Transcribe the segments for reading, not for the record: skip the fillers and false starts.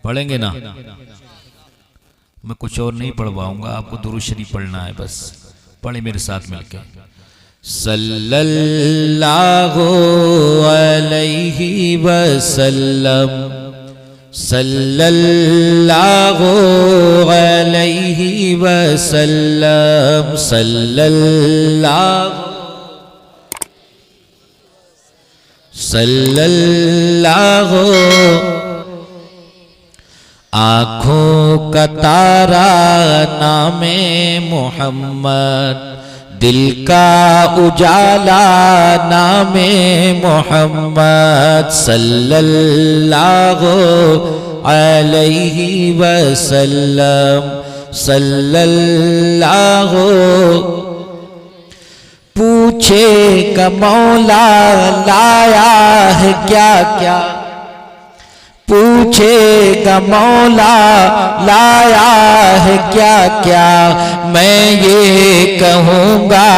पढ़ेंगे ना? मैं कुछ और नहीं पढ़वाऊंगा, आपको दुरूद शरीफ पढ़ना है बस। पढ़े मेरे साथ मिलकर। सल्लल्लाहु अलैहि वसल्लम, सल्लल्लाहु अलैहि वसल्लम, सल्लल्लाहु। आँखों का तारा नामे मोहम्मद, दिल का उजाला नामे मोहम्मद, सल्लल्लाहु अलैहि वसल्लम, सल्लल्लाहु। पूछेगा मौला लाया है क्या क्या, पूछेगा मौला लाया है क्या क्या, मैं ये कहूँगा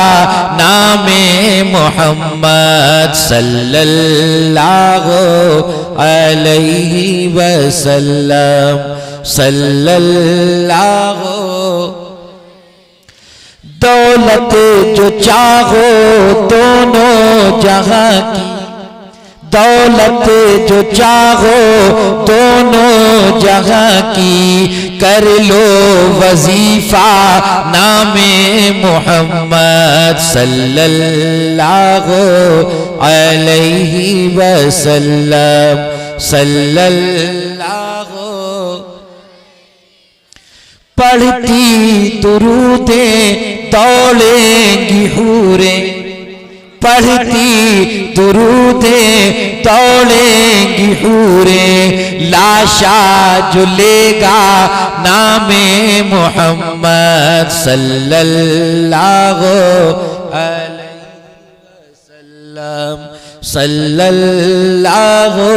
नामे मोहम्मद, सल्लल्लाहु अलैहि वसल्लम, सल्लल्लाहु। दौलत जो चाहो दोनों जहां की, दौलत जो चाहो दोनों जहां की, कर लो वजीफा नामे मोहम्मद, सल्लल्लाहु अलैहि वसल्लम, सल्लल्लाहु। पढ़ती दुरूदे दौड़ेंगी हूरें, पढ़ती दुरूदे दौड़ेंगी हूरें, लाशा जो लेगा नामे मोहम्मद, सल्लल्लाहु अलैहि वसल्लम, सल्लल्लाहु।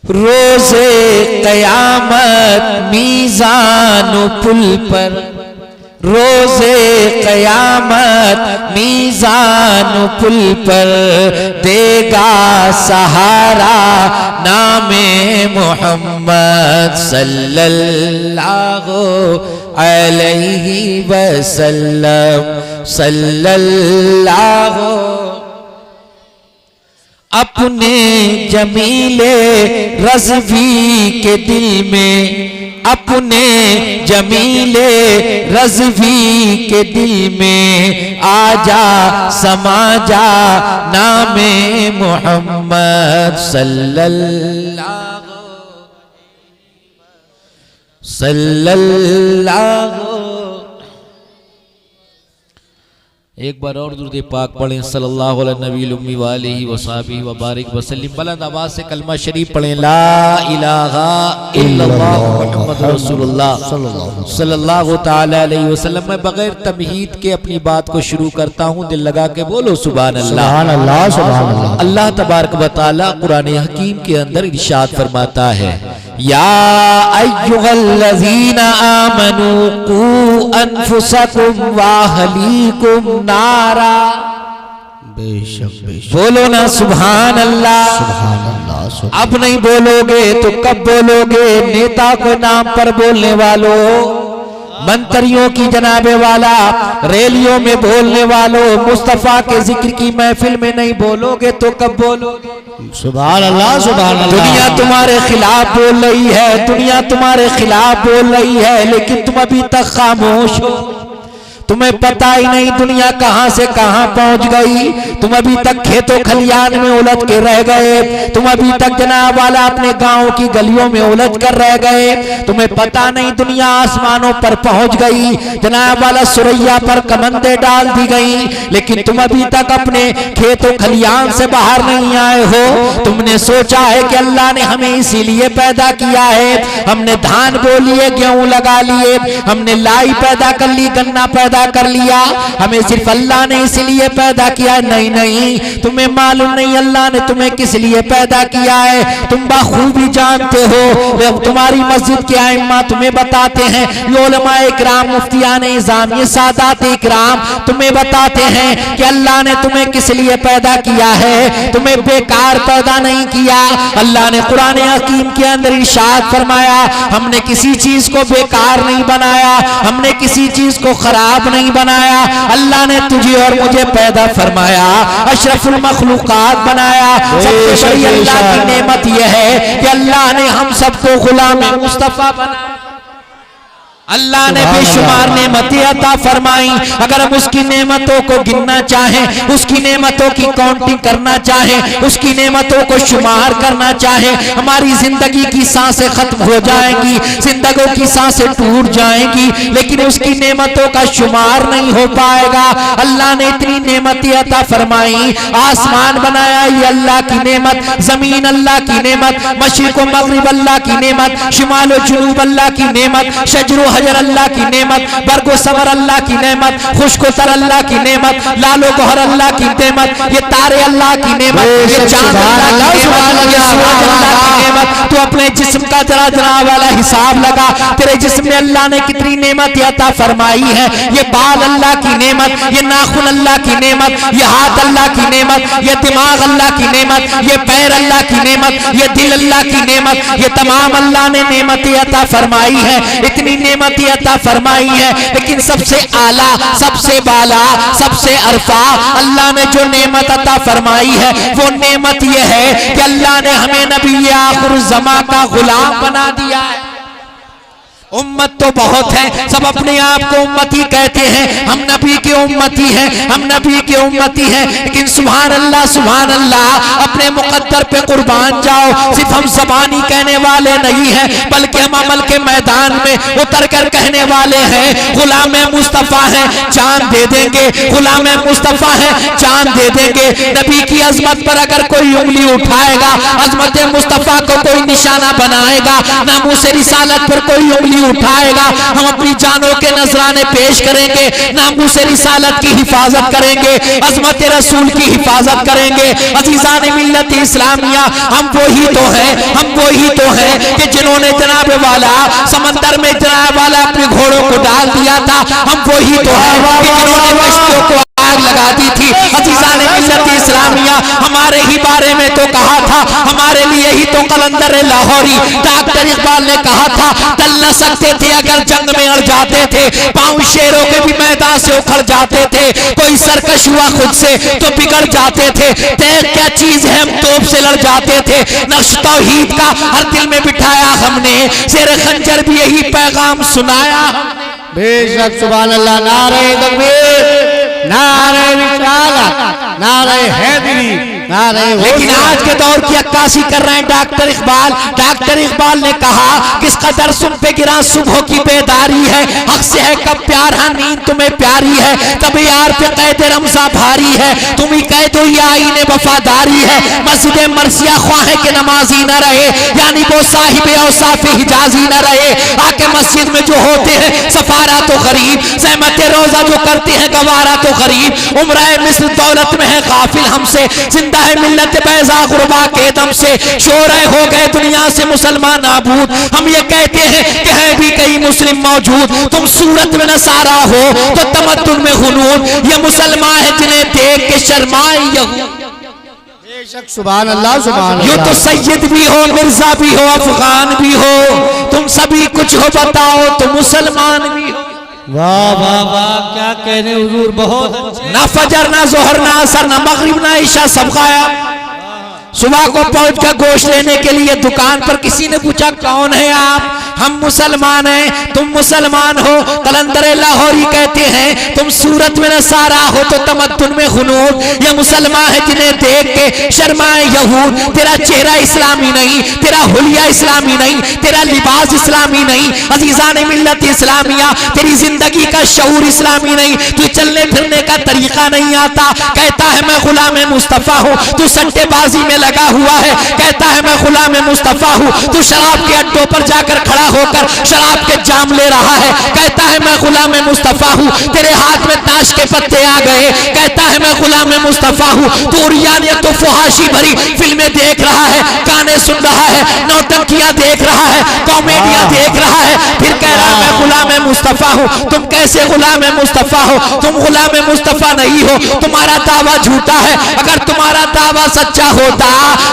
रोज़े क़यामत मीज़ान पुल पर, रोज़े क़यामत मीज़ान पुल पर, देगा सहारा नामे मोहम्मद, सल्लल्लाहु अलैहि वसल्लम, सल्लल्लाहु। अपने जमीले रज़वी के दिल में, अपने जमीले रज़वी के दिल में, आजा समा जा नामे मोहम्मद, सल्लल्लाहु सल्लल्लाहु। एक बार और दुरूद पाक पढ़ें, सल्लल्लाहु अलैहि नबील उम्मी व आलिहि व सहबिहि व बारिक वसल्लम। बुलंद आवाज से कलमा शरीफ पढ़ें, ला इलाहा इल्लल्लाह मुहम्मदुर रसूलुल्लाह सल्लल्लाहु ताला अलैहि वसल्लम। मैं बगैर तमहीद के अपनी बात को शुरू करता हूँ, दिल लगा के बोलो सुभान अल्लाह, सुभान अल्लाह, सुभान अल्लाह। अल्लाह तबारक व तआला कुरान हकीम के अंदर इरशाद फरमाता है, या अय्युहल्लज़ीना आमनू कू अनफुसकुम व अहलीकुम नारा। बेशक बेशक बोलो ना सुभान अल्लाह, सुभान अल्लाह। अब नहीं बोलोगे तो कब बोलोगे? नेता को नाम पर बोलने वालों, मंत्रियों की जनाबे वाला, रैलियों में बोलने वालों, मुस्तफा के जिक्र की महफिल में नहीं बोलोगे तो कब बोलोगे? सुभान अल्लाह, सुभान अल्लाह। दुनिया तुम्हारे खिलाफ बोल रही है, दुनिया तुम्हारे खिलाफ बोल रही है, लेकिन तुम अभी तक खामोश हो। तुम्हें पता ही नहीं दुनिया कहां से कहां पहुंच गई। तुम अभी तक खेतों खलियान में उलझ के रह गए, तुम अभी तक जनाब वाला अपने गांव की गलियों में उलझ कर रह गए। तुम्हें पता नहीं दुनिया आसमानों पर पहुंच गई, जनाब वाला सुरैया पर कमंदे डाल दी गई, लेकिन तुम अभी तक अपने खेतों खलियान से बाहर नहीं आए हो। तुमने सोचा है कि अल्लाह ने हमें इसीलिए पैदा किया है, हमने धान बो लिए, गेहूं लगा लिए, हमने लाई पैदा कर ली, गन्ना पैदा पैदा कर लिया, हमें सिर्फ अल्लाह ने इसलिए पैदा किया। नहीं नहीं, तुम्हें मालूम नहीं अल्लाह ने तुम्हें किस लिए पैदा किया है, तुम बखूबी जानते हो। तुम्हारी मस्जिद के आइम्मा तुम्हें बताते हैं, उलमाए इकराम, मुफ्तियान इज़ाम, ये सादात इकराम तुम्हें बताते हैं कि अल्लाह ने तुम्हें किस लिए पैदा किया है, तुम्हें बेकार पैदा नहीं किया। अल्लाह ने कुरान हकीम के अंदर इरशाद फरमाया, हमने किसी चीज को बेकार नहीं बनाया, हमने किसी चीज को खराब नहीं बनाया। अल्लाह ने तुझे और मुझे पैदा फरमाया, अशरफुल मखलूकात बनाया। सबसे बड़ी अल्लाह की नेमत यह है कि अल्लाह ने हम सबको गुलाम मुस्तफा बनाया। अल्लाह ने बेशुमार नेमतें अता फरमाई। अगर हम उसकी नेमतों को गिनना चाहें, उसकी नेमतों की काउंटिंग करना चाहें, उसकी नेमतों को शुमार करना चाहें, हमारी जिंदगी की सांसें खत्म हो जाएंगी, जिंदगियों की सांसें टूट जाएंगी, लेकिन उसकी नेमतों का शुमार नहीं हो पाएगा। अल्लाह ने इतनी नेमतें अता फरमाई। आसमान बनाया, ये अल्लाह की नेमत, जमीन अल्लाह की नेमत, मशरिक व मगरिब अल्लाह की नेमत, शुमाल व जुनूब अल्लाह की नेमत, शजर हजर अल्लाह की नेमत, बरगो सबर अल्लाह की नेमत, खुशको तर अल्लाह की नेमत, लालो गोहर अल्लाह की नेमत, ये तारे अल्लाह की नेमत, ये चांद अल्लाह की नेमत, ये सूरज अल्लाह की नेमत। तो अपने जिस्म का जरा जरा वाला हिसाब लगा, तेरे जिस्म में अल्लाह ने कितनी नेमत अता फरमाई है। ये बाल अल्लाह की नेमत, ये नाखून अल्लाह की नेमत, ये हाथ अल्लाह की नेमत, ये दिमाग अल्लाह की नेमत, ये पैर अल्लाह की नेमत, ये दिल अल्लाह की नेमत, ये तमाम अल्लाह ने नेमतें अता फरमाई है। इतनी नेमतें अता फरमाई है, लेकिन सबसे आला, सबसे बाला, सबसे अरफा अल्लाह ने जो नेमत अता फरमाई है, वो नेमत ये है कि अल्लाह ने हमें नबी आखिर ज़मा का गुलाम बना दिया है। उम्मत तो बहुत है, सब अपने आप को उम्मती कहते हैं, हम नबी के उम्मती हैं, हम नबी के उम्मती हैं, लेकिन सुभान अल्लाह, अपने मुकद्दर पे कुर्बान जाओ। सिर्फ हम ज़बानी कहने वाले नहीं हैं, बल्कि हम अमल के मैदान में उतर कर कहने वाले हैं, गुलाम मुस्तफ़ा है जान दे देंगे, गुलाम मुस्तफ़ा है जान दे देंगे। नबी की अजमत पर अगर कोई उंगली उठाएगा, अजमत मुस्तफ़ा को कोई निशाना बनाएगा, नामूस रिसालत पर कोई उंगली उठाएगा, हम अपनी जानों के नजराने पेश करेंगे, नामूस रिसालत की हिफाजत करेंगे, अज़मत रसूल की हिफाजत करेंगे। अज़ीज़ान मिल्लत इस्लामिया, हम वही तो हैं, हम वही तो हैं कि जिन्होंने जनाब वाला समंदर में जनाब वाला अपने घोड़ों को डाल दिया था, हम वही तो हैं कि जिन्होंने कश्तियों को आग लगा दी थी। अज़ीज़ान मिल्लत इस्लामिया, हमारे ही बारे में तो कहा था, हमारे लिए ही तो कलंदर लाहौरी डॉक्टर इकबाल ने कहा था, टल न सकते थे अगर जंग में अड़ जाते थे, पांव शेरों के भी मैदान से उखड़ जाते थे, कोई सरकश हुआ खुद से तो बिगड़ जाते थे, तय क्या चीज है हम तोप से लड़ जाते थे। नक्श तौहीद का हर दिल में बिठाया हमने, शेर खंजर भी यही पैगाम सुनाया। बेशक सुभान अल्लाह, नारे तकबीर, नारे रिसालत, नारे हैदरी, नारे। लेकिन आज के दौर की अक्कासी कर रहे हैं डॉक्टर इकबाल। डॉक्टर इकबाल ने कहा किस कदर सुन पे गिरा सुबह की बेदारी है, हक से है कब प्यार, हाँ नींद तुम्हें प्यारी है, तब यार पे कैद रमजा भारी है, तुम ही कह दो ये आईने वफादारी है। मस्जिद मरसिया ख्वाहे के नमाजी न रहे, यानी वो साहिब औसाफ हिजाजी न रहे, आके मस्जिद में जो होते हैं सफारा तो गरीब, सहमत रोजा जो करते हैं गवारा तो गरीब, उम्राए मिस्र दौलत में है गाफिल हमसे, जिंदा है मिल्लत बैज़ा गुरबा के दम से, शोरे हो गए दुनिया से मुसलमान नाबूद। हम ये कहते हैं कि है भी कई मुस्लिम मौजूद, तुम सूरत में नसारा हो तो तमद्दुन में हुनून, ये मुसलमान है जिन्हें देख के शर्माए यहूद। बेशक सुभान अल्लाह, सुभान अल्लाह। यो तो सैयद भी हो, मिर्जा भी हो, अफगान भी हो, तुम सभी कुछ हो बताओ तो मुसलमान भी हो। वाह वाह वाह, क्या कहने हुजूर, बहुत ना फजर ना जोहर ना असर ना मगरिब ना ईशा, सब गायब। सुबह को पहुंच कर गोश्त लेने के लिए दुकान पर किसी ने पूछा कौन है आप, हम मुसलमान हैं, तुम मुसलमान हो। कलंदर लाहौरी कहते हैं तुम सूरत में नसारा हो तो तमद्दुन में हुनून, ये मुसलमान है जिन्हें देख के शर्माए यहूद। तेरा चेहरा इस्लामी नहीं, तेरा हुलिया इस्लामी नहीं, तेरा लिबास इस्लामी नहीं, अजीजान मिल्लत इस्लामिया, तेरी जिंदगी का शऊर इस्लामी नहीं, तू चलने फिरने का तरीका नहीं आता। कहता है मैं गुलाम मुस्तफा हूँ, तू सट्टेबाजी में लगा हुआ है। कहता है मैं गुलाम मुस्तफा हूँ, तू शराब के अड्डों पर जाकर खड़ा खड़ा होकर शराब के जाम ले रहा है, कहता है मैं गुलाम मुस्तफा हूँ। तेरे हाथ में ताश के पत्ते आ गए, कहता है मैं गुलाम मुस्तफा हूँ। तो उरियानियत तो फुहाशी भरी फिल्में देख रहा है, गाने सुन रहा है, नौटंकियां देख रहा है, कॉमेडियां देख रहा है, फिर कह रहा है मैं गुलाम मुस्तफा हूँ। तुम कैसे गुलाम मुस्तफा हो? तुम गुलाम मुस्तफा नहीं हो, तुम्हारा दावा झूठा है। अगर तुम्हारा दावा सच्चा होता,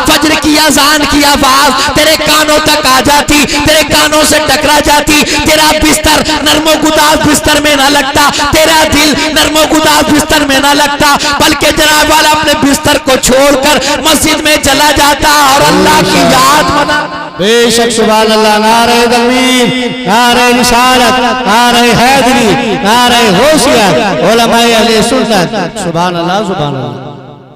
फजर की अजान की आवाज तेरे कानों तक आ जाती, तेरे कानों से टकरा जाती, तेरा बिस्तर नरमो गुदाज बिस्तर में ना लगता, तेरा दिल नरमो गुदाज बिस्तर में ना लगता, बल्कि जनाब वाला अपने बिस्तर को छोड़कर मस्जिद में चला जाता और अल्लाह की याद मना। बेशक सुभान अल्लाह। नारे तकबीर, नारे रिसालत, नारे हैदरी, नारे होशियार, उलमाए अहले सुन्नत। सुभान अल्लाह, सुभान अल्लाह।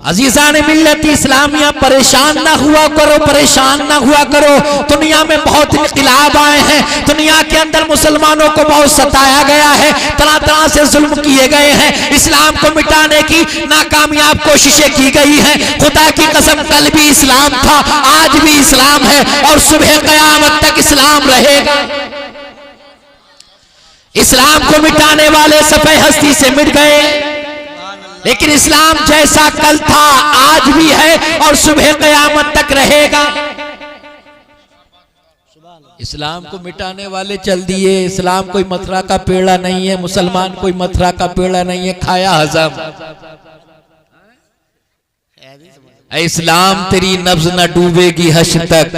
अजीजान मिल्लत इस्लामिया, परेशान ना हुआ करो, परेशान ना हुआ करो। दुनिया में बहुत इनकलाब आए हैं, दुनिया के अंदर मुसलमानों को बहुत सताया गया है, तरह तरह से जुल्म किए गए हैं, इस्लाम को मिटाने की नाकामयाब कोशिशें की गई हैं। खुदा की कसम कल भी इस्लाम था, आज भी इस्लाम है और सुबह क़यामत तक इस्लाम रहेगा। इस्लाम को मिटाने वाले सफे हस्ती से मिट गए, लेकिन इस्लाम जैसा कल था आज भी है और सुबह क़यामत तक रहेगा। इस्लाम को मिटाने वाले चल दिए। इस्लाम कोई मथुरा का पेड़ा नहीं है, मुसलमान कोई मथुरा का पेड़ा नहीं है, खाया हजम। इस्लाम तेरी नब्ज न डूबेगी हश्र तक,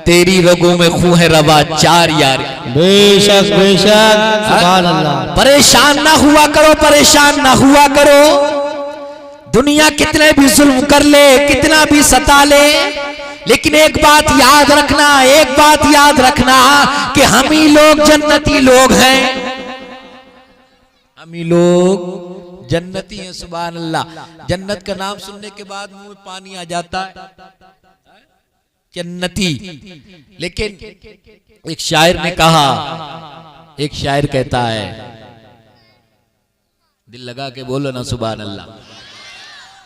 तेरी रगों में खून है रवा चार यार। बेशक बेशक, सुभान अल्लाह। परेशान ना हुआ करो, परेशान ना हुआ करो। दुनिया कितने भी जुल्म कर ले, कितना भी सता ले, लेकिन एक बात याद रखना, एक बात याद रखना कि हम ही लोग जन्नती लोग हैं, हम ही लोग जन्नती हैं। सुभान अल्लाह। जन्नत का नाम सुनने के बाद मुंह में पानी आ जाता है, जन्नती। लेकिन एक शायर ने कहा, एक शायर कहता है, दिल लगा के बोलो ना सुभान अल्लाह।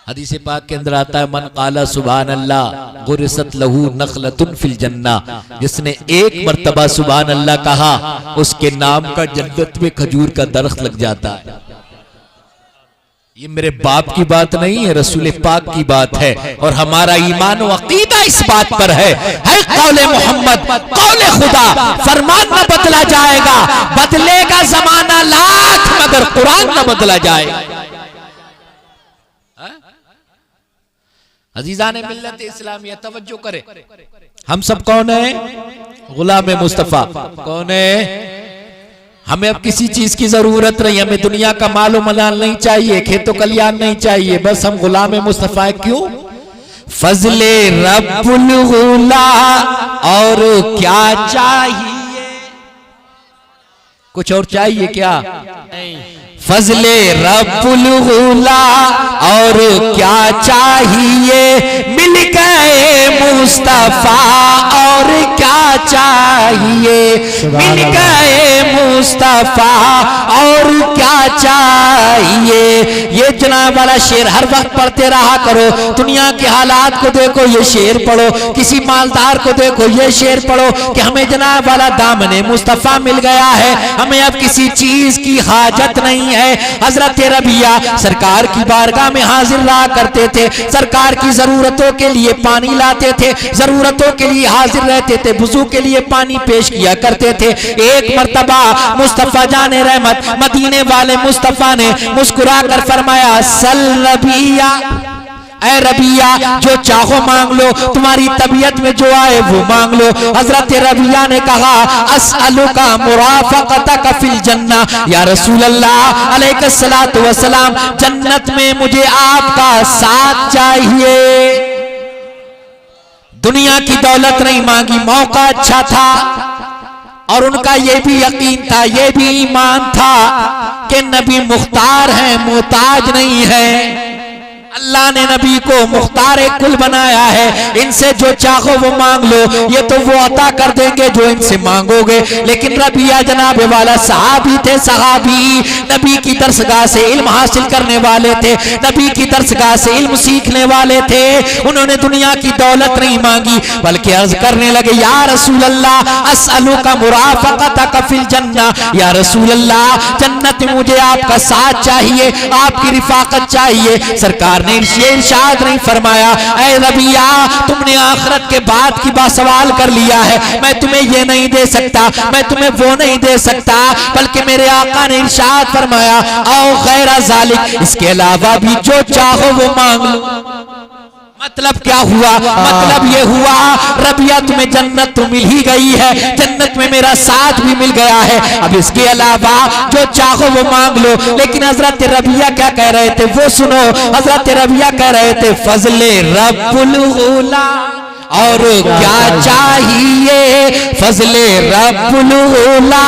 हदीस पाक के अंदर आता है, मन काला सुभान अल्लाह गुरसत लहू नखलतुन फिल जन्ना। जिसने एक मर्तबा सुभान अल्लाह कहा, उसके नाम का जन्नत में खजूर का दरख्त लग जाता है। ये मेरे बाप की बात नहीं है, रसूल पाक की बात है। और हमारा ईमान व अकीदा इस बात पर है कौले मोहम्मद कौले खुदा। फरमान न बदला जाएगा, बदलेगा जमाना लाख, मगर कुरान न बदला जाएगा। अजीजान मिल्लत इस्लामिया, तवज्जो करे, हम सब कौन है? गुलाम मुस्तफा। कौन है? हमें अब किसी चीज की जरूरत नहीं, हमें दुनिया का मालो मलाल नहीं चाहिए, खेतो कल्याण नहीं चाहिए, बस हम गुलाम मुस्तफा। क्यों? फजले रब्बुल गुला, और क्या चाहिए? कुछ और चाहिए क्या? फजले रब्बुल गुला, और क्या चाहिए? मिल गए मुस्तफा, और क्या चाहिए? मिल गए मुस्तफा, और क्या चाहिए? ये जनाब वाला शेर हर वक्त पढ़ते रहा करो। दुनिया के हालात को देखो, ये शेर पढ़ो। किसी मालदार को देखो, ये शेर पढ़ो कि हमें जनाब वाला दामने मुस्तफा मिल गया है, हमें अब किसी चीज की हाजत नहीं है। हजरत रबिया सरकार की बारगाह में हाजिर रहा करते थे, सरकार की जरूरतों के लिए पानी लाते थे, जरूरतों के लिए हाजिर रहते थे, वुजू के लिए पानी पेश किया करते थे। एक मर्तबा मुस्तफा जाने रहमत मदीने वाले मुस्तफा ने मुस्कुरा कर फरमाया, सल रबिया, ऐ रबिया जो चाहो मांग लो, तुम्हारी तबीयत में जो आए वो मांग लो। हजरत रबिया ने कहा, अस्अलुका मुराफक़तक फिल जन्ना, या रसूल अल्लाह अलैहिस्सलातु वस्सलाम, जन्नत में मुझे आपका साथ चाहिए। दुनिया की दौलत नहीं मांगी, मौका अच्छा था और उनका ये भी यकीन था, ये भी ईमान था कि नबी मुख्तार है, मोहताज नहीं है। अल्लाह ने नबी को मुख्तार कुल बनाया है, इनसे जो चाहो वो मांग लो, ये तो वो अता कर देंगे जो इनसे मांगोगे। लेकिन रबिया जनाब वाला सहाबी थे, सहाबी नबी की दरसगाह से इल्म हासिल करने वाले थे, नबी की दरसगाह से इल्म सीखने वाले थे। उन्होंने दुनिया की दौलत नहीं मांगी बल्कि अर्ज करने लगे, या रसूल अल्लाह अस्अलुका मुराफक़तक फिल जन्ना, या रसूल अल्लाह जन्नत में मुझे आपका साथ चाहिए, आपकी रिफाकत चाहिए। सरकार ने इरशाद नहीं फरमाया, ऐ रबिया तुमने आखिरत के बाद की बात सवाल कर लिया है, मैं तुम्हें ये नहीं दे सकता, मैं तुम्हें वो नहीं दे सकता, बल्कि मेरे आका ने इरशाद फरमाया, आओ गैरा ज़ालिक, इसके अलावा भी जो चाहो वो मांग लो। मतलब क्या हुआ? मतलब ये हुआ रबिया तुम्हें जन्नत तो मिल ही गई है, जन्नत में मेरा साथ भी मिल गया है, अब इसके अलावा जो चाहो वो मांग लो। लेकिन हजरत रबिया क्या कह रहे थे वो सुनो। हजरत रबिया कह रहे थे, फजले रब्बुल उला, और क्या चाहिए फजले रब्बुल उला,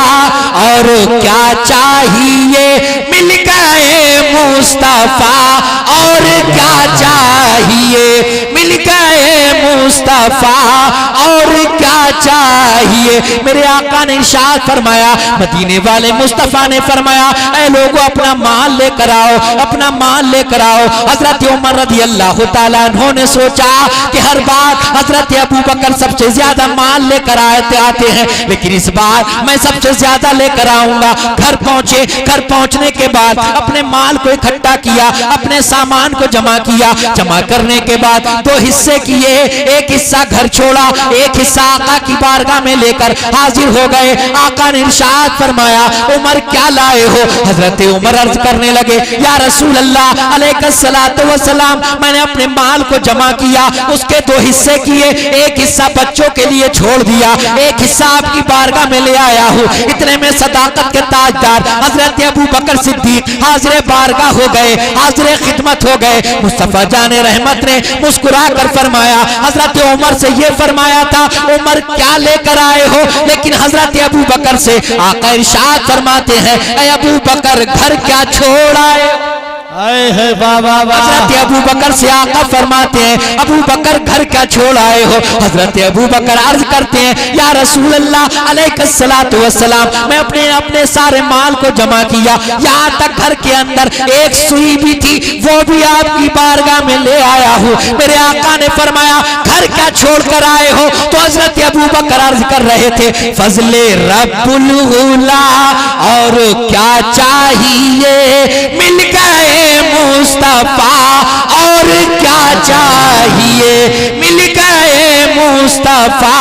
और क्या चाहिए मिल गए मुस्तफा, और क्या चाहिए मिल गए मुस्तफा, और क्या चाहिए। मेरे आका ने इरशाद फरमाया, मदीने वाले मुस्तफा ने फरमाया, ऐ लोगों अपना माल लेकर आओ, अपना माल लेकर आओ। हजरत उमर रज़ी अल्लाह तआला अन्हु ने सोचा कि हर बार हजरत अबू बकर सबसे ज्यादा माल लेकर आते हैं, लेकिन इस बार मैं सबसे ज्यादा लेकर आऊंगा। घर पहुंचे, घर पहुंचने के बाद अपने माल को इकट्ठा किया, अपने सामान को जमा किया, जमा करने के बाद दो हिस्से किए, एक हिस्सा घर छोड़ा, एक हिस्सा आका की बारगाह में लेकर हाजिर हो गए। आका ने इरशाद फरमाया, उमर क्या लाए हो? हजरत उमर अर्ज करने लगे, या रसूल अल्लाह अलैहिस्सलातु वस्सलाम, मैंने अपने माल को जमा किया, उसके दो हिस्से किए, एक हिस्सा बच्चों के लिए छोड़ दिया, एक हिस्सा आपकी बारगाह में ले आया हूँ। इतने में सदाकत के ताजदार हजरत अबू बकर सिद्दीक हाजिर बारगाह हो गए, हाजिर खिदमत हो गए। मुस्तफा जाने रहमत ने मुस्कुरा कर फरमाया, हजरत उमर से ये फरमाया था, उमर क्या लेकर आए हो? लेकिन हजरत अबू बकर से आका इरशाद फरमाते हैं, ऐ अबू बकर घर क्या छोड़ आए? है बाबा। हजरत अबू बकर से आका फरमाते हैं, अबू बकर घर क्या छोड़ आए हो? हजरत अबू बकर अर्ज करते हैं, या रसूल अल्लाह अलैहिस्सलातु वस्सलाम, मैं अपने सारे माल को जमा किया, यहाँ तक घर के अंदर एक सुई भी थी, वो भी आपकी बारगाह में ले आया हूँ। मेरे आका ने फरमाया, घर क्या छोड़ कर आए हो? तो हजरत अबू बकर अर्ज कर रहे थे, फजले रब्बुल उला, और क्या चाहिए मिल गए मुस्तफा, और क्या चाहिए मिल गए मुस्तफा,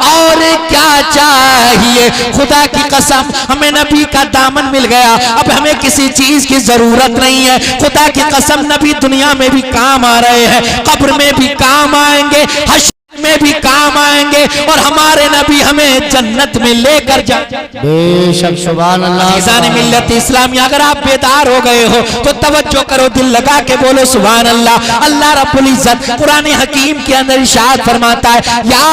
और क्या चाहिए। खुदा की कसम हमें नबी का दामन मिल गया, अब हमें किसी चीज की जरूरत नहीं है। खुदा की कसम नबी दुनिया में भी काम आ रहे हैं, कब्र में भी काम आएंगे, हश्र में भी काम आएंगे, और हमारे नबी हमें जन्नत में लेकर जाएंगे। बेशक सुभान अल्लाह। मिल्लत इस्लामी, अगर आप बेदार हो गए हो तो तवज्जो करो, दिल लगा के बोलो सुभान अल्लाह। अल्लाह रब्बुल इज्जत कुरान हकीम के अंदर इरशाद फरमाता है, या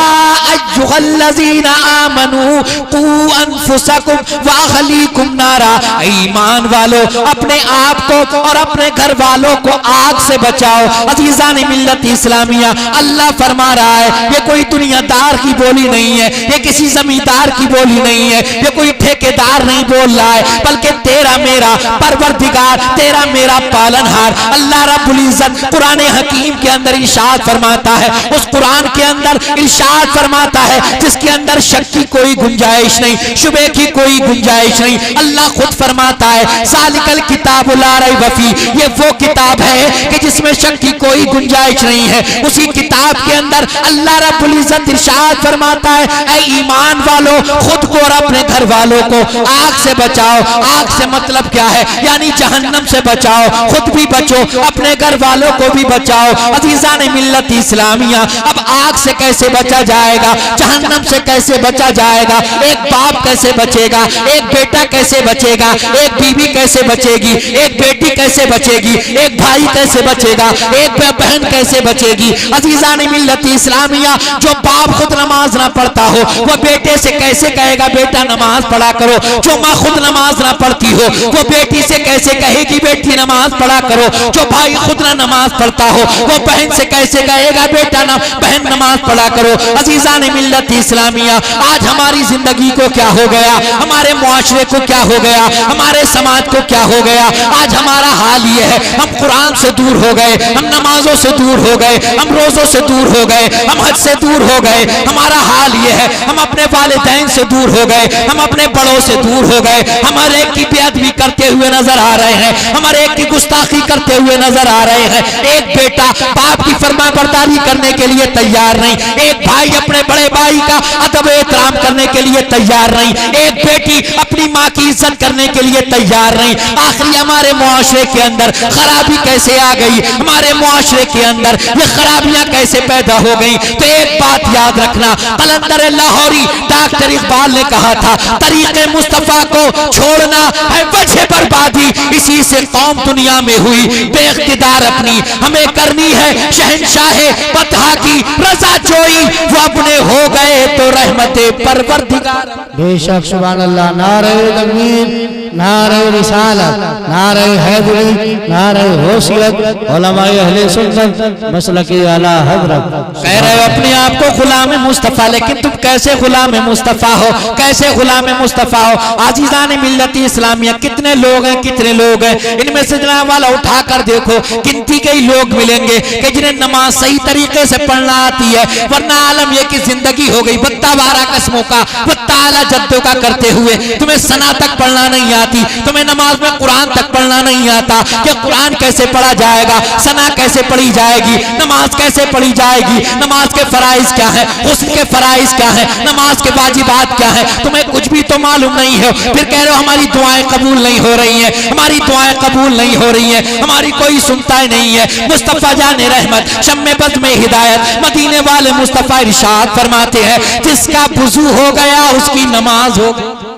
अय्युहल्लज़ीना आमनू कू अनफुसकुम व अहलीकुम नारा, ईमान वालों अपने आप को और अपने घर वालों को आग से बचाओ। अज़ीज़ान मिल्लत इस्लामिया, अल्लाह फरमा रहा है, ये कोई दुनियादार की बोली नहीं है, ये किसी जमींदार की बोली नहीं है, ये कोई ठेकेदार नहीं बोल रहा है, बल्कि तेरा मेरा परवरदिगार, तेरा मेरा पालनहार अल्लाह रब्बुल इज्जत कुरान हकीम के अंदर इरशाद फरमाता है। उस कुरान के अंदर इरशाद फरमाता है जिसके अंदर शक की कोई गुंजाइश नहीं, शुबे की कोई गुंजाइश नहीं। अल्लाह खुद फरमाता है, सालिकल किताबुल ला रैब फीह, ये वो किताब है कि जिसमें शक की कोई गुंजाइश नहीं है। उसी किताब के अंदर अल्लाह रब्बुल इज्जत इरशाद फरमाता है, ऐ ईमान वालों खुद को और अपने घर वालों को आग से बचाओ। आग से मतलब क्या है? यानी जहन्नम से बचाओ, खुद भी बचो, अपने घर वालों को भी बचाओ। अज़ीज़ान मिल्लत इस्लामिया, अब आग से कैसे बचा जाएगा? जहन्नम से कैसे बचा जाएगा? एक बाप कैसे बचेगा? एक बेटा कैसे बचेगा? एक बीवी कैसे बचेगी? एक बेटी कैसे बचेगी? एक भाई कैसे बचेगा? एक बहन कैसे बचेगी? अज़ीज़ान मिल्लत इस्लामिया, जो बाप खुद नमाज ना पढ़ता हो वो बेटे से कैसे कहेगा बेटा नमाज पढ़ा करो। जो माँ खुद नमाज ना पढ़ती हो वो बेटी से कैसे कहेगी बेटी नमाज पढ़ा करो। जो भाई खुद ना नमाज पढ़ता हो वो बहन से कैसे कहेगा बेटा ना बहन नमाज पढ़ा करो। अजीजान मिल्लत इस्लामिया, आज हमारी जिंदगी को क्या हो गया, हमारे मुआशरे को क्या हो गया, हमारे समाज को क्या हो गया। आज हमारा हाल ये है, हम कुरान से दूर हो गए, हम नमाजों से दूर हो गए, हम रोजों से दूर हो गए, हम हज से दूर हो गए। हमारा हाल ये है, हम अपने वालिदैन से दूर हो गए, हम अपने बड़ों से दूर हो गए। हमारे एक की बेअदबी करते हुए नजर आ रहे हैं, हमारे एक की गुस्ताखी करते हुए नजर आ रहे हैं। एक बेटा बाप की फरमाबरदारी करने के लिए तैयार नहीं, एक भाई अपने बड़े भाई का अदब एहतराम करने के लिए तैयार नहीं, एक बेटी अपनी माँ की इज्जत करने के लिए तैयार नहीं। आखिर हमारे मुआशरे के अंदर खराबी कैसे आ गई, हमारे मुआशरे के अंदर ये खराबियां कैसे पैदा हो गई। तो एक बात याद रखना, कलंदर लाहौरी डॉक्टर इकबाल ने कहा था, तरीके मुस्तफा को छोड़ना है वजह बर्बादी, इसी से कौम दुनिया में हुई बेइख्तिदार। अपनी हमें करनी है शहंशाहे बतहा की रजा जोई, वो अपने हो गए तो रहमते परवरदिगार। बेशक सुभान अल्लाह। नारे तकबीर, नारे रिसालत, नारे हैदरी, नारे होशियत, उलमाए अहले सुन्नत मसलक आला हजरत। कह रहे हो अपने आप को गुलाम मुस्तफा, लेकिन तुम कैसे गुलाम मुस्तफा हो, कैसे गुलाम मुस्तफा हो। आजीज़ान मिल्लत इस्लामिया, कितने लोग हैं, कितने लोग हैं, इनमें से जनाब वाला उठा कर देखो, गिनती के ही लोग मिलेंगे कि जिन्हें नमाज सही तरीके से पढ़ना आती है। वरना आलम यह कि जिंदगी हो गई बत्ता बारह कस्मों का, बत्ता आला जद्दों का करते हुए। तुम्हें सना तक पढ़ना नहीं आती, तुम्हें नमाज में कुरान तक पढ़ना नहीं आता कि कुरान कैसे पढ़ा जाएगा, सना कैसे पढ़ी जाएगी, नमाज कैसे पढ़ी जाएगी, नमाज के फराइज क्या है, हुस्न के फराइज क्या है, नमाज के वाजिबात क्या है। तुम्हें कुछ भी तो मालूम नहीं है, फिर कह रहे हो हमारी दुआएं कबूल नहीं हो रही हैं, हमारी दुआएं कबूल नहीं हो रही हैं, हमारी कोई सुनता ही नहीं है। मुस्तफा जाने रहमत शम्मे बज़ में हिदायत, मदीने वाले मुस्तफा इरशाद फरमाते हैं, जिसका वुजू हो गया उसकी नमाज हो गई।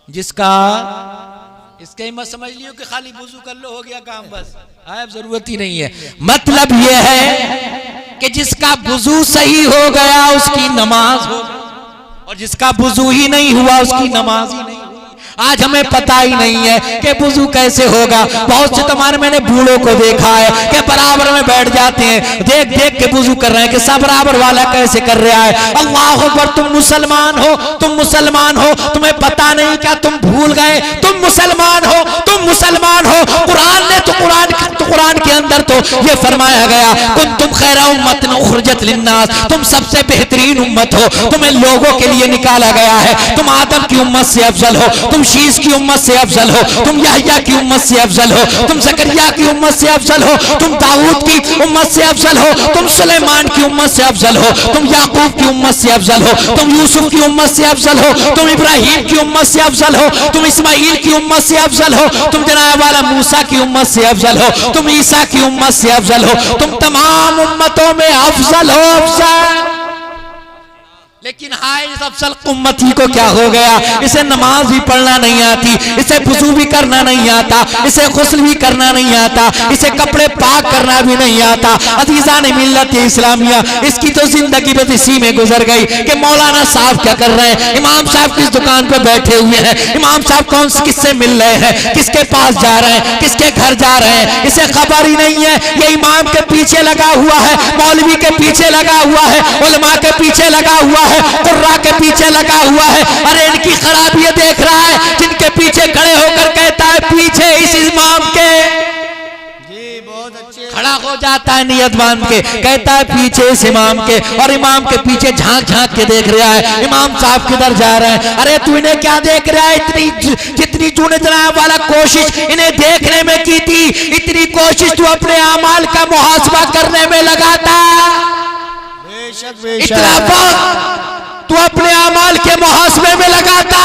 जिसका इसके मत समझ लियो कि खाली वुजू कर लो हो गया काम, बस अब जरूरत ही नहीं है। मतलब यह है कि जिसका वुजू सही हो गया उसकी नमाज हो गई, और जिसका वुजू ही नहीं हुआ उसकी नमाज ही नहीं। आज हमें पता ही नहीं है कि वुजू कैसे होगा। बहुत से तुम्हारे मैंने बूढ़ों को देखा है कि बराबर में बैठ जाते हैं, देख देख के वुजू कर रहे हैं कि सब बराबर वाला कैसे कर रहा है। अल्लाह अकबर, तुम मुसलमान हो, तुम मुसलमान हो, तुम्हें पता नहीं क्या तुम भूल गए, तुम मुसलमान हो, तुम मुसलमान हो। कुरान ने तो कुरान के अंदर तो ये फरमाया गया, कुंतुम खैरा उम्मतिन उखरिजत लिन्नास, तुम सबसे बेहतरीन उम्मत हो, तुम्हें लोगों के लिए निकाला गया है। तुम आदम की उम्मत से अफजल हो, तुम शीश की उम्मत से अफजल हो, तुम यहया की उम्मत से अफजल हो, तुम ज़करिया की उम्मत से अफजल हो, तुम दाऊद की उम्मत से अफजल हो, तुम सुलेमान की उम्मत से अफजल हो, तुम याकूब की उम्मत से अफजल हो, तुम यूसुफ की उम्मत से अफजल हो, तुम इब्राहिम की उम्मत से अफजल हो, तुम इस्माइल की उम्मत से अफजल हो, तुम जनाब वाला मूसा की उम्मत से अफजल हो, तुम ईसा की उम्मत से अफजल हो, तुम तमाम उम्मतों में अफजल हो, अफजल। लेकिन हाय इस अफसल उम्मती को क्या हो गया, इसे नमाज भी पढ़ना नहीं आती, इसे वुजू भी करना नहीं आता, इसे गुस्ल भी करना नहीं आता, इसे कपड़े पाक करना भी नहीं आता। अजीज़ान मिल्लत इस्लामिया, इसकी तो जिंदगी बस इसी में गुजर गई कि मौलाना साहब क्या कर रहे हैं, इमाम साहब किस दुकान पर बैठे हुए हैं, इमाम साहब कौन किससे मिल रहे हैं, किसके पास जा रहे हैं, किसके घर जा रहे हैं, इसे खबर ही नहीं है। ये इमाम के पीछे लगा हुआ है, मौलवी के पीछे लगा हुआ है, उलमा के पीछे लगा हुआ है, कुर्रा के पीछे लगा हुआ है। अरे इनकी खराबी देख रहा है, जिनके पीछे खड़े होकर कहता है पीछे इस इमाम के, बहुत अच्छे खड़ा हो जाता है नियत बांध के, कहता है पीछे इस इमाम के, और इमाम के पीछे झांक झांक के देख रहा है इमाम साहब किधर जा रहे हैं। अरे तू इन्हें क्या देख रहा है, जितनी चूने जनाब वाला कोशिश इन्हें देखने में की थी, इतनी कोशिश तू अपने अमाल का मुहासबा करने में लगाता। इतना वक्त तू अपने अमाल के मुहासबे में लगाता,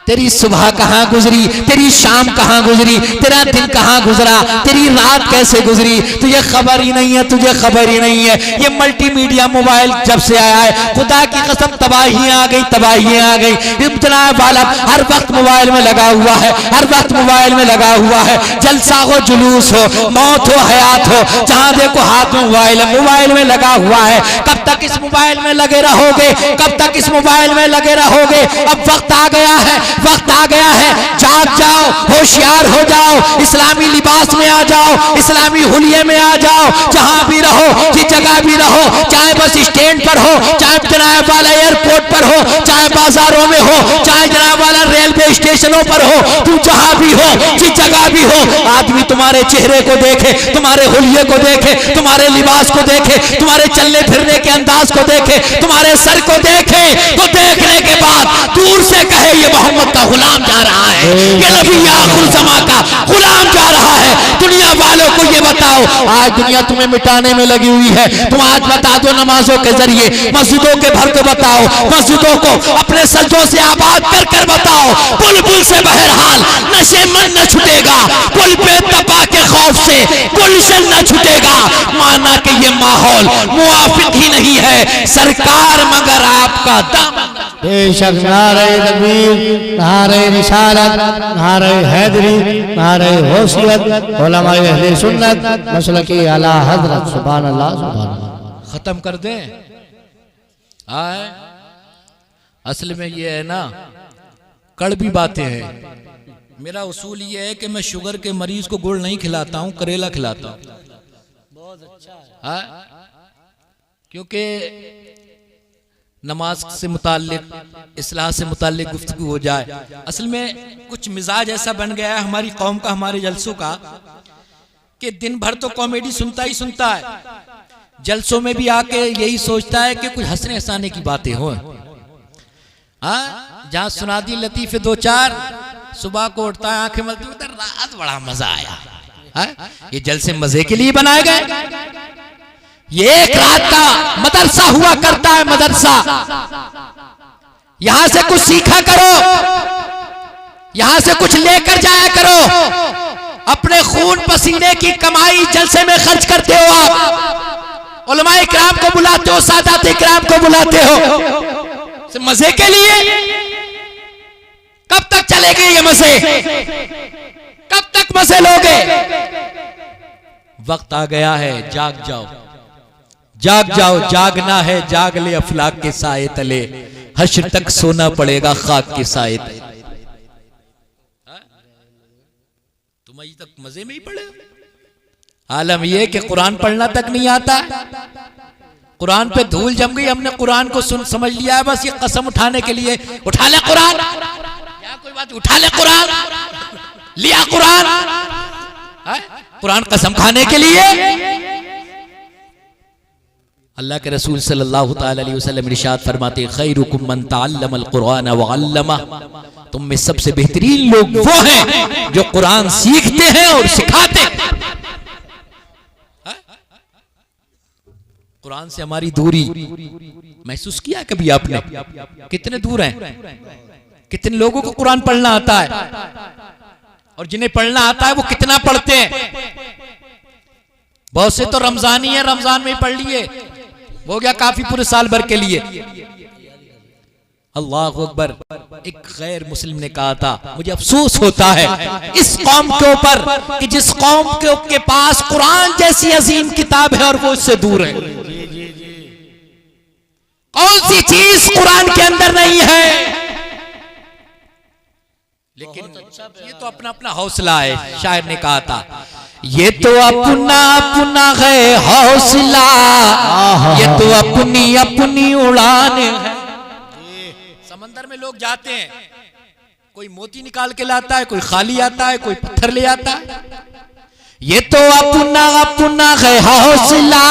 तेरी सुबह कहाँ गुजरी, तेरी शाम कहाँ गुजरी, तेरा दिन कहाँ गुजरा, तेरी रात कैसे गुजरी, तुझे खबर ही नहीं है, तुझे खबर ही नहीं है। ये मल्टीमीडिया मोबाइल जब से आया है, खुदा की कसम तबाहियां आ गई, तबाहियां आ गई। जनाब वाला हर वक्त मोबाइल में लगा हुआ है, हर वक्त मोबाइल में लगा हुआ है। जलसा हो, जुलूस हो, मौत हो, हयात हो, जहां देखो हाथ में मोबाइल है, मोबाइल में लगा हुआ है। कब तक इस मोबाइल में लगे रहोगे, कब तक इस मोबाइल में लगे रहोगे? अब वक्त आ गया है, वक्त आ गया है, जाग जाओ, होशियार हो जाओ, इस्लामी लिबास में आ जाओ, इस्लामी हुलिये में आ जाओ। जहां भी रहो, जिस जगह भी रहो, चाहे बस स्टैंड पर हो, चाहे जनाब वाला एयरपोर्ट पर हो, चाहे बाजारों में हो, चाहे जनाब वाला रेलवे स्टेशनों पर हो, तुम जहां भी हो, जिस जगह भी हो, आदमी तुम्हारे चेहरे को देखे, तुम्हारे हुलिये को देखे, तुम्हारे लिबास को देखे, तुम्हारे चलने फिरने के अंदाज को देखे, तुम्हारे सर को देखे, तो देखने के बाद दूर से कहे ये मोहम्मद का गुलाम जा रहा है, ये नबी आखिर ज़मां का गुलाम जा रहा है। दुनिया वालों को ये बताओ, आज दुनिया तुम्हें मिटाने में लगी हुई है, तुम आज बता दो नमाजों के जरिए, मस्जिदों के भर को बताओ, मस्जिदों को अपने सज्जों से आबाद कर कर बताओ। बुलबुल से बहरहाल नशे मन न छूटेगा, पुल पे तपा के खौफ से गुलशन न छूटेगा। माना कि ये माहौल मुआफिक ही नहीं है सरकार, मगर आपका दम। बेशक नारे तकबीर, नारे रिसालत, नारे हैदरी, नारे होशियत, उलमाए अहले सुन्नत मसलकी आला हजरत। सुभान अल्लाह, सुभान अल्लाह। खत्म कर दें आए। असल में ये है ना, कड़वी बातें हैं। मेरा उसूल ये है कि मैं शुगर के मरीज को गुड़ नहीं खिलाता हूँ, करेला खिलाता हूँ। बहुत अच्छा है, क्योंकि नमाज से मुताल्लिक, इस्लाह से मुताल्लिक गुफ्तगू हो जाए। असल में कुछ मिजाज ऐसा बन गया है हमारी कौम का, हमारे जलसों का, कि दिन भर तो कॉमेडी सुनता ही सुनता है, जलसों में भी आके यही सोचता है कि कुछ हंसने हंसाने की बातें हो। जहां सुना दी लतीफे दो चार, सुबह को उठता है आंखें मलती, उधर रात बड़ा मजा आया। ये जलसे मजे के लिए बनाए गए। ये एक रात का मदरसा हुआ करता है, मदरसा। यहां से कुछ सीखा करो, यहां से कुछ लेकर जाया करो। अपने खून पसीने की कमाई जलसे में खर्च करते हो आप, उलमाए किराम को बुलाते हो, सादात किराम को बुलाते हो मजे के लिए। कब तक चलेंगे ये मजे, कब तक मजे लोगे? वक्त आ गया है, जाग जाओ, जाग जाओ। जागना है, जाग ले अफलाक के साए तले, हश्र तक सोना पड़ेगा खाक के साए तले। तुम अभी तक मजे में ही पड़े। आलम यह कि कुरान पढ़ना तक नहीं आता, कुरान पे धूल जम गई। हमने कुरान को समझ लिया है बस ये कसम उठाने के लिए। उठा ले कुरान, क्या कोई बात, उठा ले कुरान, लिया कुरान, कुरान कसम खाने के लिए। अल्लाह के रसूल सल्लल्लाहु ताला अलैहि वसल्लम इरशाद फरमाते, खैरुकुम मन तअल्लमल कुरान व अल्लमा। तुम में सबसे बेहतरीन लोग वो हैं जो कुरान सीखते हैं और सिखाते हैं। कुरान से हमारी दूरी महसूस किया कभी आपने? कितने दूर हैं? कितने लोगों को कुरान पढ़ना आता है, और जिन्हें पढ़ना आता है वो कितना पढ़ते हैं? बहुत से तो रमजानी है, रमजान में ही पढ़ लिए, हो गया काफी पूरे साल भर के लिए। अल्लाह अकबर। एक गैर मुस्लिम ने कहा था, मुझे अफसोस होता है इस कौम के ऊपर कि जिस कौम के पास कुरान जैसी अजीम किताब है और वो इससे दूर है। कौन सी चीज कुरान के अंदर नहीं है? लेकिन ये तो अपना अपना हौसला है। शायर ने कहा था, ये तो अपना अपना है हौसला, ये तो अपनी अपनी उड़ान है। समंदर में लोग जाते हैं, कोई मोती निकाल के लाता है, कोई खाली आता है, कोई पत्थर ले आता है। ये तो अपना अपना है हौसला,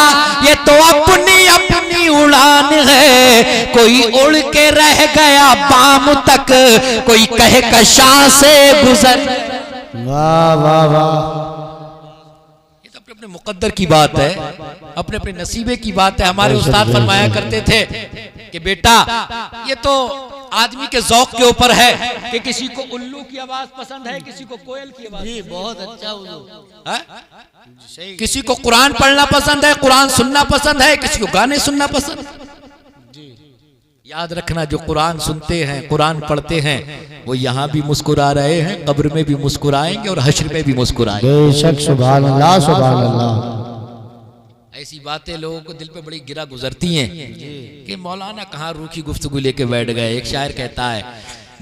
ये तो अपनी अपनी उड़ान है। कोई उड़ के रह गया बाम तक, कोई कहे कशा से गुजर। वाह वाह वाह। ये तो अपने अपने मुकद्दर की बात है, अपने अपने नसीबे की बात है। हमारे उस्ताद फरमाया करते थे कि बेटा ये तो आदमी के ज़ौक़ के ऊपर है कि किसी को उल्लू की आवाज पसंद है, किसी को कोयल की आवाज। जी बहुत अच्छा है? किसी को कुरान पढ़ना पसंद है, कुरान सुनना पसंद है, किसी को गाने सुनना पसंद है। याद रखना, जो कुरान सुनते हैं, कुरान पढ़ते हैं, वो यहाँ भी मुस्कुरा रहे हैं, कब्र में भी मुस्कुराएंगे और हश्र में भी मुस्कुराएंगे। बेशक सुभान अल्लाह सुभान अल्लाह। ऐसी बातें लोगों को दिल पे बड़ी गिरा गुजरती हैं कि मौलाना कहाँ रूखी गुफ्तगू लेके बैठ गए। एक शायर कहता है,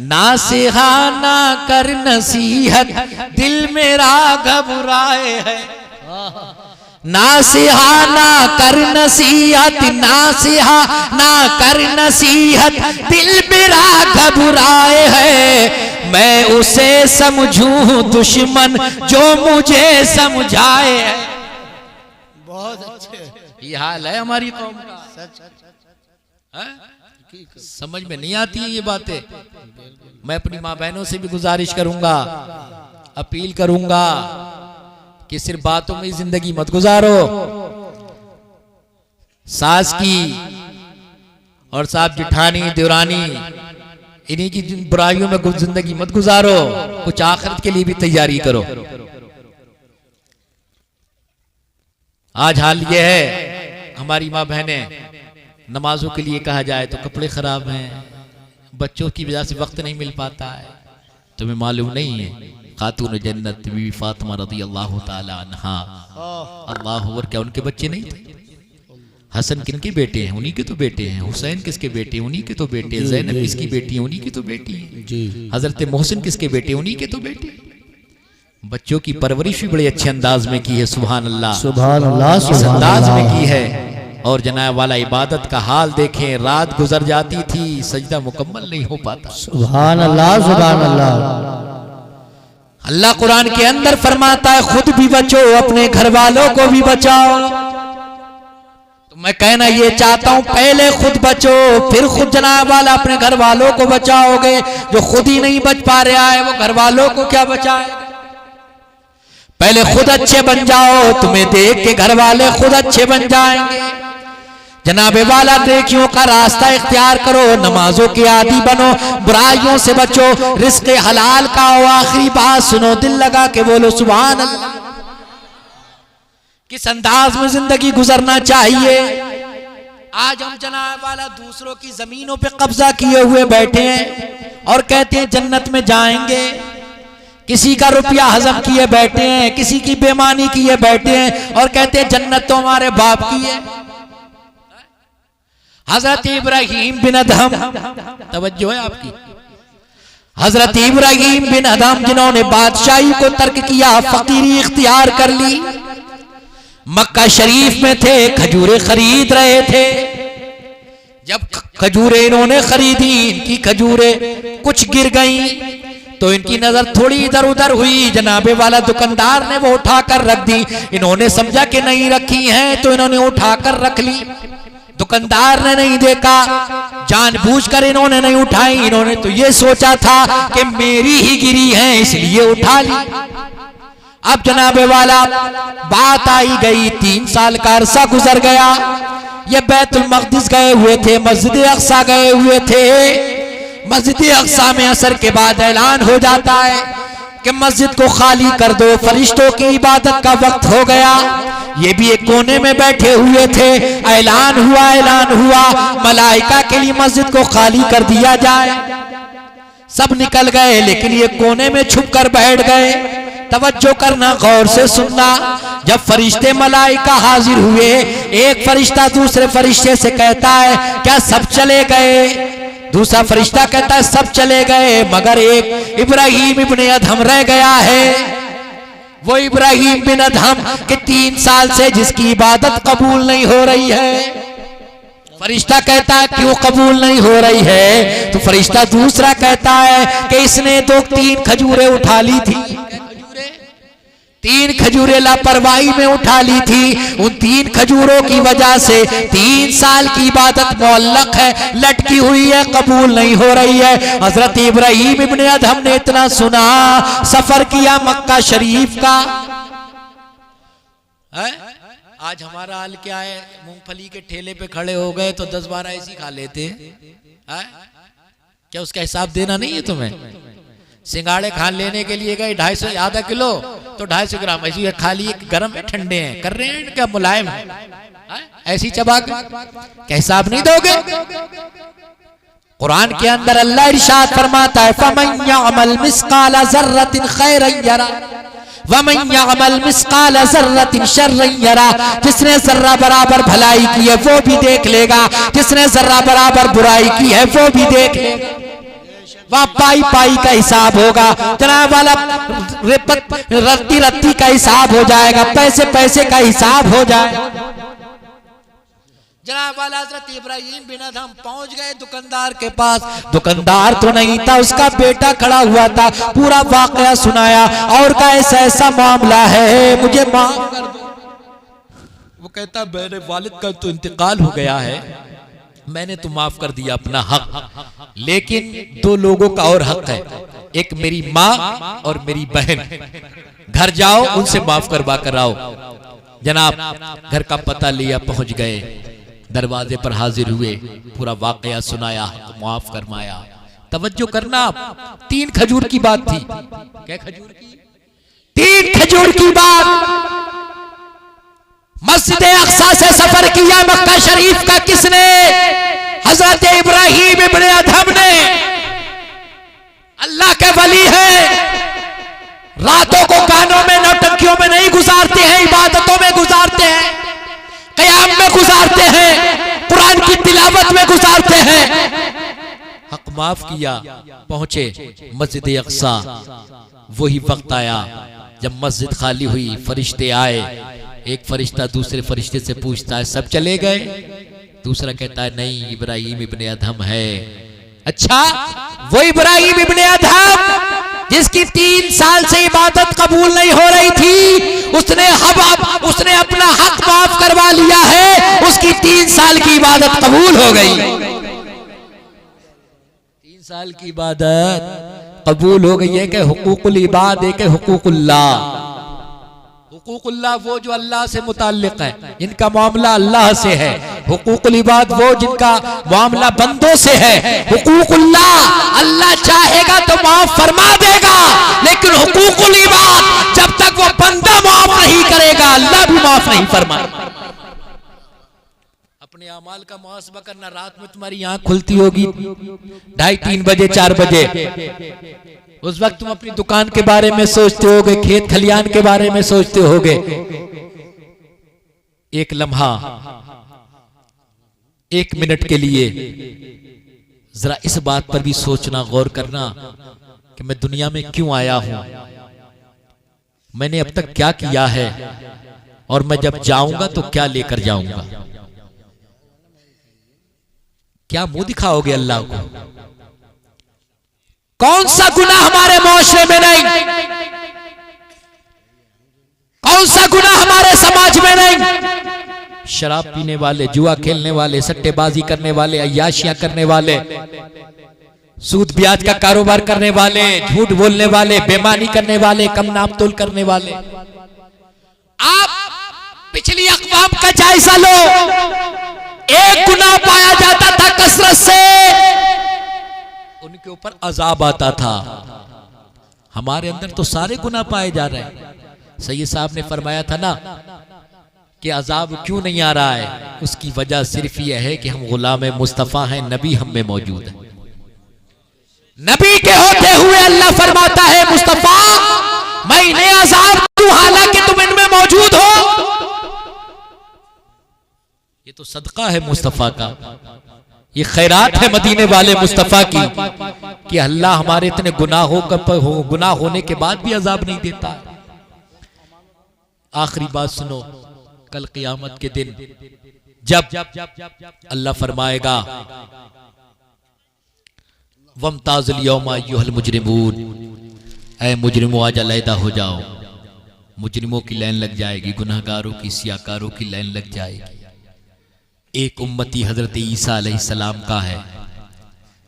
नासिहा ना कर नसीहत दिल मेरा घबराए है, नासिहा ना कर नसीहत, नासिहा ना कर नसीहत दिल मेरा घबराए है, मैं उसे समझूं दुश्मन जो मुझे समझाए है। बहुत अच्छे, ये हाल है हमारी कौम का। है? समझ में नहीं आती है ये बातें। मैं अपनी माँ बहनों से भी गुजारिश करूंगा, अपील करूंगा कि सिर्फ बातों में जिंदगी मत गुजारो। सास की और साहब जिठानी देवरानी इन्हीं की बुराइयों में जिंदगी मत गुजारो, कुछ आखिरत के लिए भी तैयारी करो। आज हाल ये है, हमारी माँ बहनें नमाजों के लिए कहा जाए तो कपड़े खराब हैं, बच्चों की वजह से वक्त नहीं मिल पाता है। तुम्हें मालूम नहीं है, खातून जन्नत बीवी फातिमा रज़ी अल्लाह ताला अन्हा, अल्लाह अकबर, क्या उनके बच्चे नहीं थे? हसन किनके बेटे हैं? उन्हीं के तो बेटे हैं। हुसैन किसके बेटे हैं? उन्हीं के तो बेटे हैं। ज़ैनब किसकी बेटी है? उन्हीं की तो बेटी है। हजरत मोहसिन किसके बेटे? उन्हीं के तो बेटे। बच्चों की परवरिश भी बड़े अच्छे अंदाज में की है, सुभान अल्लाह, सुभान अल्लाह, इस अंदाज में की है। और जनाब वाला इबादत का हाल देखें, रात गुजर जाती थी, सजदा मुकम्मल नहीं हो पाता। सुभान अल्लाह सुभान अल्लाह। अल्लाह कुरान के अंदर फरमाता है, खुद भी बचो, अपने घर वालों को भी बचाओ। तो मैं कहना ये चाहता हूं, पहले खुद बचो, फिर खुद जनाब वाला अपने घर वालों को बचाओगे। जो खुद ही नहीं बच पा रहा है वो घर वालों को क्या बचाएगा? पहले खुद अच्छे बन जाओ, तुम्हें देख के घर वाले खुद अच्छे बन जाएंगे। जनाबे वाला नेकियों का रास्ता इख्तियार करो, नमाजों के आदी बनो, बुराइयों से बचो, रिस्क हलाल का। और आखिरी बात सुनो, दिल लगा के बोलो सुभान अल्लाह। किस अंदाज में जिंदगी गुजरना चाहिए। आज हम जनाब वाला दूसरों की जमीनों पे कब्जा किए हुए बैठे हैं और कहते हैं जन्नत में जाएंगे। किसी का रुपया हजम किए बैठे हैं, किसी की बेईमानी किए बैठे हैं और कहते हैं जन्नत तो हमारे बाप की है। हजरत इब्राहिम बिन अदहम, तवज्जो है आपकी, हजरत इब्राहिम बिन अदहम जिन्होंने बादशाही को तर्क किया, फकीरी इख्तियार कर ली, मक्का शरीफ में थे, खजूरें खरीद रहे थे। जब खजूरें इन्होंने खरीदी, इनकी खजूरें कुछ गिर गईं तो इनकी नजर थोड़ी इधर उधर हुई, जनाबे वाला दुकानदार ने वो उठाकर रख दी। इन्होंने समझा कि नहीं रखी हैं तो इन्होंने उठाकर रख ली। दुकानदार ने नहीं देखा, जानबूझकर इन्होंने नहीं उठाई। इन्होंने तो ये सोचा था कि मेरी ही गिरी है इसलिए उठा ली। अब जनाबे वाला बात आई गई, 3 साल का अरसा गुजर गया। ये बैतुल मक़दिस गए हुए थे, मस्जिद अक़सा गए हुए थे। मस्जिद अक़सा में असर के बाद ऐलान हो जाता है कि मस्जिद को खाली कर दो, फरिश्तों की इबादत का वक्त हो गया। ये भी एक कोने में बैठे हुए थे। ऐलान हुआ मलाइका के लिए मस्जिद को खाली कर दिया जाए। सब निकल गए लेकिन ये कोने में छुप कर बैठ गए। तवज्जो करना, गौर से सुनना। जब फरिश्ते मलाइका हाजिर हुए, एक फरिश्ता दूसरे फरिश्ते से कहता है क्या सब चले गए? दूसरा फरिश्ता कहता है सब चले गए मगर एक इब्राहिम इब्ने अदहम रह गया है। वो इब्राहिम बिन अदहम के 3 साल से जिसकी इबादत कबूल नहीं हो रही है। फरिश्ता कहता है क्यों कबूल नहीं हो रही है? तो फरिश्ता दूसरा कहता है कि इसने 3 खजूरें उठा ली थी। 3 खजूरें लापरवाही में उठा ली थी। उन 3 खजूरों की वजह से 3 साल की इबादत मुअल्लक है, लटकी हुई है, कबूल नहीं हो रही है। हजरत इब्राहिम इब्ने अदहम ने इतना सुना, सफर किया मक्का शरीफ का। आज हमारा हाल क्या है? मूंगफली के ठेले पे खड़े हो गए तो 10-12 ऐसी खा लेते हैं। क्या उसका हिसाब देना नहीं है तुम्हें? सिंगाड़े खान लेने के लिए गए 250 आधा किलो तो 250 ग्राम ऐसी खा लिए, गर्म है ठंडे हैं, कर रहे हैं क्या मुलायम है, ऐसी चबा के क्या हिसाब नहीं दोगे? कुरान के अंदर अल्लाह इरशाद फरमाता है फमन यअमल मिस्काल ज़र्रतिन खैरन यरा वमन यअमल मिस्काल ज़र्रतिन शर्रन यरा। जिसने जर्रा बराबर भलाई की है वो भी देख लेगा, जिसने जर्रा बराबर बुराई की है वो भी देख लेगा। वह पाई पाई का हिसाब होगा जनाब वाला, रत्ती रत्ती का हिसाब हो जाएगा, पैसे पैसे का हिसाब हो जाएगा। जनाब वाला हजरत इब्राहिम बिन अदहम पहुंच गए दुकानदार के पास। दुकानदार तो नहीं था, उसका बेटा खड़ा हुआ था, पूरा वाकया सुनाया और का ऐसा ऐसा मामला है, मुझे माफ कर दो। वो कहता मेरे वालिद का तो इंतकाल हो गया है, मैंने तो माफ कर दिया अपना हक, लेकिन 2 लोगों का और हक है, एक मेरी माँ और मेरी बहन। घर जाओ उनसे माफ करवा कर आओ। जनाब घर का पता लिया, पहुंच गए, दरवाजे पर हाजिर हुए, पूरा वाकया सुनाया, माफ फरमाया। तवज्जो करना, 3 खजूर की बात थी। क्या खजूर की? 3 खजूर की बात। मस्जिद अक्सा से सफर किया मक्का शरीफ का किसने? हजरत इब्राहिम इब्ने अदहम ने। अल्लाह के वली है, रातों को कानों में नौटंकियों में नहीं गुजारते हैं, इबादतों में गुजारते हैं, क़याम में गुजारते हैं, कुरान की तिलावत में गुजारते हैं। हक माफ किया, पहुंचे मस्जिद अक्सा। वही वक्त आया जब मस्जिद खाली हुई, फरिश्ते आए, एक फरिश्ता दूसरे फरिश्ते से पूछता है सब चले गए? दूसरा कहता है नहीं, इब्राहिम इब्ने अदहम है। अच्छा, वो इब्राहिम इब्ने अदहम जिसकी 3 साल से इबादत कबूल नहीं हो रही थी, उसने अपना हक माफ करवा लिया है, उसकी 3 साल की इबादत कबूल हो गई। 3 साल की इबादत कबूल हो गई है कि हुकूकुल इबाद है कि हुकूकुल्लाह। हुकूकुल्लाह वो जो अल्लाह से मुताल्लिक है, जिनका मामला अल्लाह से है। हुकूकुल इबाद वो जिनका मामला बंदों से है। हुकूकुल्लाह अल्लाह चाहेगा तो माफ फरमा देगा, लेकिन हुकूकुल इबाद जब तक वो बंदा माफ नहीं करेगा अल्लाह भी माफ नहीं फरमाएगा। अपने अमाल का मुहासबा करना। रात में तुम्हारी आंख खुलती होगी 2:30-3 बजे 4 बजे, उस वक्त तुम अपनी दुकान के बारे में सोचते होगे, खेत खलियान के बारे में सोचते होगे। एक लम्हा, 1 मिनट के लिए जरा इस बात पर भी सोचना, गौर करना कि मैं दुनिया में क्यों आया हूं, मैंने अब तक क्या किया है, और मैं जब जाऊंगा तो क्या लेकर जाऊंगा। क्या मुंह दिखाओगे अल्लाह को? कौन सा गुनाह हमारे माशरे में नहीं, कौन सा गुनाह हमारे समाज में नहीं? शराब पीने वाले, जुआ खेलने वाले, सट्टेबाजी करने वाले, अय्याशियां करने वाले, सूद ब्याज का कारोबार करने वाले, झूठ बोलने वाले, बेईमानी करने वाले, कम नापतोल करने वाले। आप पिछली अक़वाम का जायजा लो, एक गुनाह पाया जाता था कसरत से, उनके ऊपर अजाब आता था। हमारे अंदर तो सारे गुनाह पाए जा रहे हैं। सैयद साहब ने फरमाया था ना कि अजाब क्यों नहीं आ रहा है, उसकी वजह सिर्फ यह है कि हम गुलाम मुस्तफा हैं, नबी हम में मौजूद है। नबी के होते हुए अल्लाह फरमाता है मुस्तफा मैं इन्हें अजाब दूं हालांकि तुम इनमें मौजूद हो। ये तो सदका है मुस्तफा का, ये खैरात है मदीने वाले मुस्तफा की कि अल्लाह हमारे इतने गुनाह होने के बाद भी अजाब नहीं देता। आखिरी बात सुनो, कल क़यामत के दिन जब अल्लाह फरमाएगा वमताज़िल यौमा अय्युहल मुजरिमून, ऐ मुजरिमों आज अलहदा हो जाओ। मुजरिमों की लाइन लग जाएगी, गुनाहगारों की, सियाकारों की लाइन लग जाएगी। एक उम्मती हजरत ईसा अलैहिस्सलाम का है,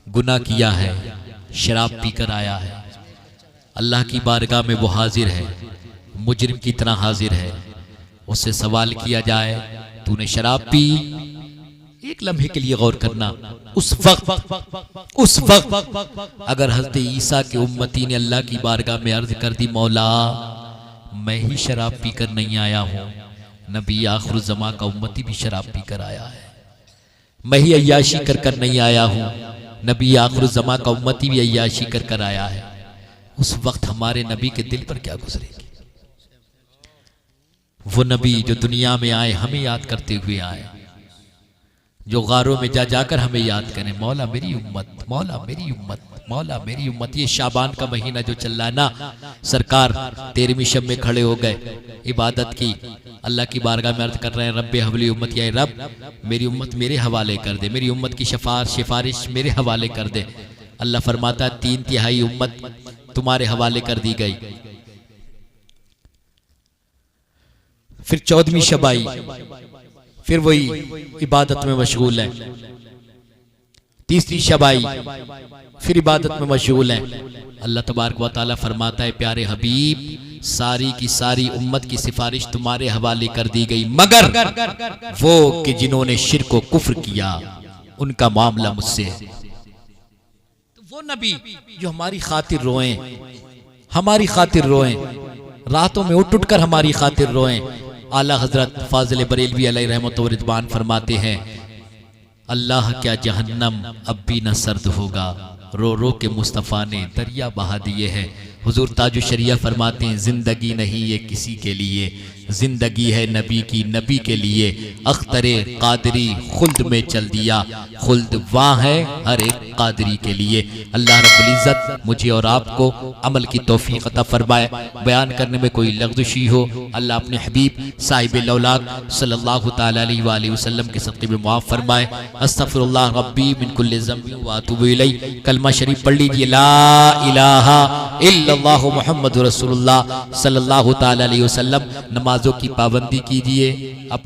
गुनाह किया है, शराब पीकर आया है, अल्लाह की बारगाह में वो हाजिर है, मुजरिम की तरह हाजिर है। उससे सवाल किया जाए तूने शराब पी? एक लम्हे के लिए गौर करना, उस वक्त अगर हजरत ईसा के उम्मती ने अल्लाह की बारगाह में अर्ज कर दी, मौला मैं ही शराब पीकर नहीं आया हूं, नबी आखिर ज़मा का उम्मती भी शराब पीकर आया है। मैं ही अय्याशी कर कर नहीं आया हूं, नबी आखिर ज़मा का उम्मती भी अय्याशी कर कर आया है। उस वक्त हमारे नबी के दिल पर क्या गुजरेगी? वो नबी जो दुनिया में आए हमें याद करते हुए आए, जो गारों में जा जाकर हमें याद करें, मौला मेरी उम्मत, मौला मेरी उम्मत, मौला मेरी उम्मत। ये शाबान का महीना जो चल रहा है ना, सरकार 13वीं शब में खड़े हो गए, इबादत की, अल्लाह की बारगाह में अर्ज कर रहे हैं, रब्बे हवली उम्मत, या रब मेरी उम्मत मेरे हवाले कर दे, मेरी उम्मत की सिफारिश मेरे हवाले कर दे। अल्लाह फरमाता है 3/3 उम्मत तुम्हारे हवाले कर दी गई। फिर 14वीं शब आई, फिर वही इबादत में मशगूल है। 3री शब आई, फिर इबादत में मशगूल है। अल्लाह तबारक व तआला फरमाता है, प्यारे हबीब सारी की सारी उम्मत की सिफारिश तुम्हारे हवाले कर दी गई, मगर वो कि जिन्होंने शिर्क व कुफ्र किया उनका मामला मुझसे है। तो वो नबी जो हमारी खातिर रोएं, हमारी खातिर रोएं, रातों में उठ उठ कर हमारी खातिर रोएं। आला हजरत फाजिल बरेलवी अलैहि रहमत व रिदवान फरमाते हैं, अल्लाह क्या जहन्नम अब भी न सर्द होगा, रो रो के मुस्तफ़ा ने दरिया बहा दिए हैं। हुजूर ताजु शरिया फरमाते हैं, जिंदगी नहीं ये किसी के लिए, जिंदगी है नबी की, नबी के लिए। अख्तरे कादरी खुल्द में चल दिया, खुल्द वहाँ है हर एक कादरी के लिए। अल्लाह रब्बुल इज़्ज़त मुझे और आपको अमल की तौफीक अता फरमाए। बयान करने में कोई लग़ज़शी हो, अल्लाह अपने हबीब साहिब लौलाक सल्लल्लाहु तआला अलैहि वसल्लम के सदक़े में मुआफ़ फरमाए। अस्तग़फिरुल्लाह रब्बी मिन कुल्लि ज़ंबिन व अतूबु इलैह। कलमा शरीफ पढ़ लीजिए, ला इलाहा इल्लल्लाहु मुहम्मदुर रसूलुल्लाह सल्लल्लाहु तआला अलैहि वसल्लम। नमाजों की पाबंदी कीजिए।